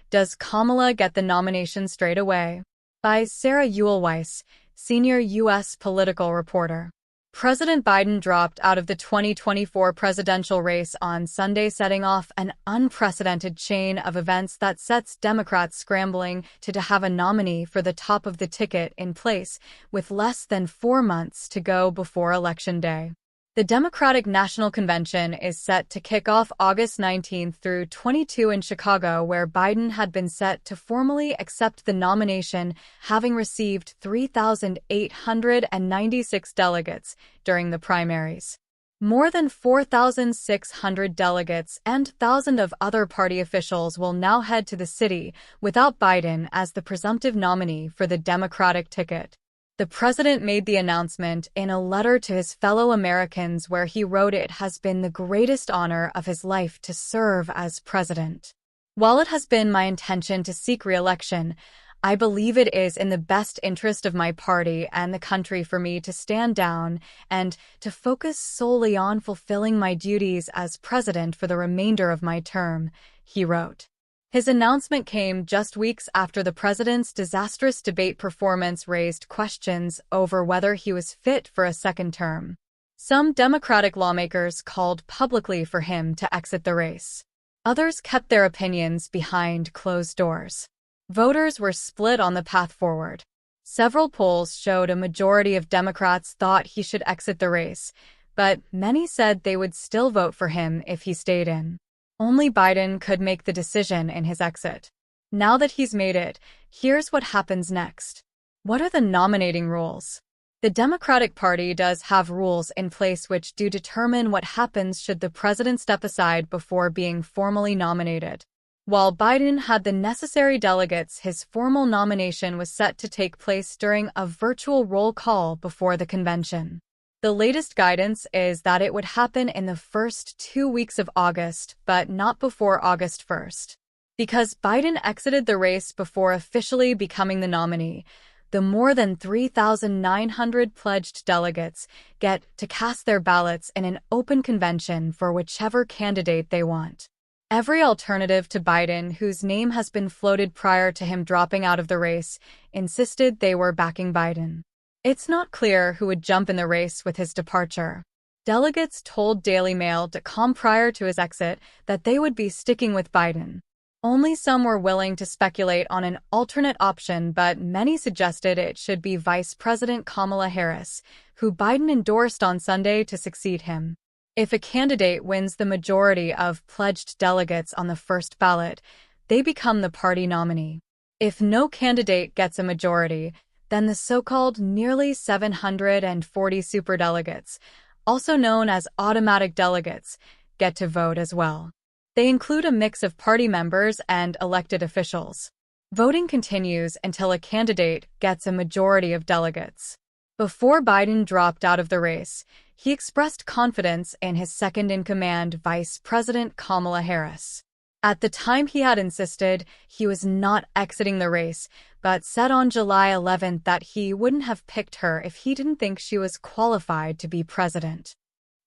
Does Kamala get the nomination straight away? By Sarah Ewell-Weiss, senior U.S. political reporter. President Biden dropped out of the 2024 presidential race on Sunday, setting off an unprecedented chain of events that sets Democrats scrambling to have a nominee for the top of the ticket in place, with less than 4 months to go before Election Day. The Democratic National Convention is set to kick off August 19 through 22 in Chicago, where Biden had been set to formally accept the nomination, having received 3,896 delegates during the primaries. More than 4,600 delegates and thousands of other party officials will now head to the city without Biden as the presumptive nominee for the Democratic ticket. The president made the announcement in a letter to his fellow Americans where he wrote it has been the greatest honor of his life to serve as president. While it has been my intention to seek re-election, I believe it is in the best interest of my party and the country for me to stand down and to focus solely on fulfilling my duties as president for the remainder of my term, he wrote. His announcement came just weeks after the president's disastrous debate performance raised questions over whether he was fit for a second term. Some Democratic lawmakers called publicly for him to exit the race. Others kept their opinions behind closed doors. Voters were split on the path forward. Several polls showed a majority of Democrats thought he should exit the race, but many said they would still vote for him if he stayed in. Only Biden could make the decision in his exit. Now that he's made it, here's what happens next. What are the nominating rules? The Democratic Party does have rules in place which do determine what happens should the president step aside before being formally nominated. While Biden had the necessary delegates, his formal nomination was set to take place during a virtual roll call before the convention. The latest guidance is that it would happen in the first 2 weeks of August, but not before August 1st. Because Biden exited the race before officially becoming the nominee, the more than 3,900 pledged delegates get to cast their ballots in an open convention for whichever candidate they want. Every alternative to Biden, whose name has been floated prior to him dropping out of the race, insisted they were backing Biden. It's not clear who would jump in the race with his departure. Delegates told Daily.com prior to his exit that they would be sticking with Biden. Only some were willing to speculate on an alternate option, but many suggested it should be Vice President Kamala Harris, who Biden endorsed on Sunday to succeed him. If a candidate wins the majority of pledged delegates on the first ballot, they become the party nominee. If no candidate gets a majority, then the so-called nearly 740 superdelegates, also known as automatic delegates, get to vote as well. They include a mix of party members and elected officials. Voting continues until a candidate gets a majority of delegates. Before Biden dropped out of the race, he expressed confidence in his second-in-command, Vice President Kamala Harris. At the time, he had insisted he was not exiting the race, but said on July 11 that he wouldn't have picked her if he didn't think she was qualified to be president.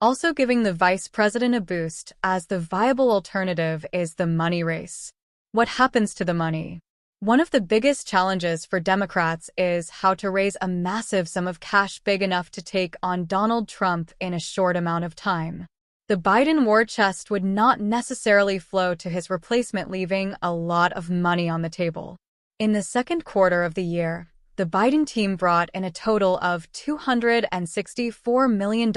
Also giving the vice president a boost as the viable alternative is the money race. What happens to the money? One of the biggest challenges for Democrats is how to raise a massive sum of cash big enough to take on Donald Trump in a short amount of time. The Biden war chest would not necessarily flow to his replacement, leaving a lot of money on the table. In the second quarter of the year, the Biden team brought in a total of $264 million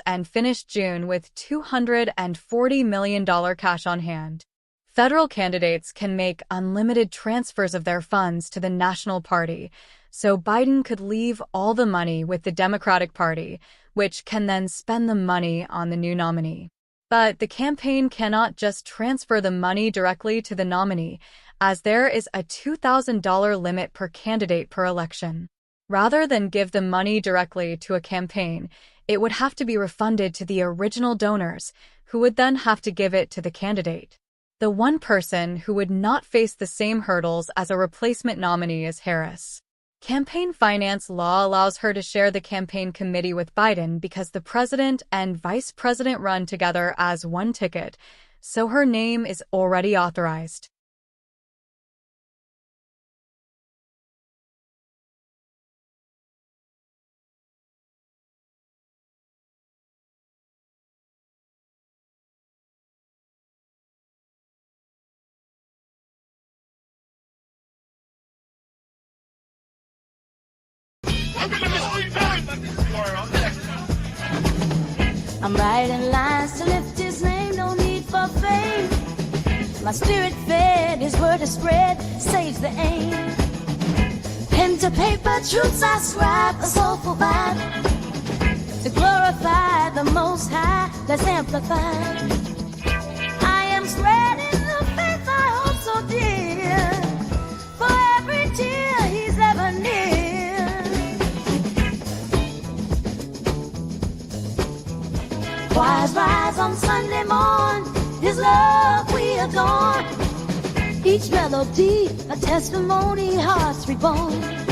and finished June with $240 million cash on hand. Federal candidates can make unlimited transfers of their funds to the National Party, so Biden could leave all the money with the Democratic Party, which can then spend the money on the new nominee. But the campaign cannot just transfer the money directly to the nominee, as there is a $2,000 limit per candidate per election. Rather than give the money directly to a campaign, it would have to be refunded to the original donors, who would then have to give it to the candidate. The one person who would not face the same hurdles as a replacement nominee is Harris. Campaign finance law allows her to share the campaign committee with Biden because the president and vice president run together as one ticket, so her name is already authorized. I'm writing lines to lift his name, no need for fame. My spirit fed, his word is spread, saves the aim. Pen to paper, truths I scribe, a soulful vibe. To glorify the Most High, let's amplify. I am spreading the faith I hold so dear. For every tear he's ever near. Choirs rise on Sunday morn, his love we adorn. Each melody a testimony, hearts reborn.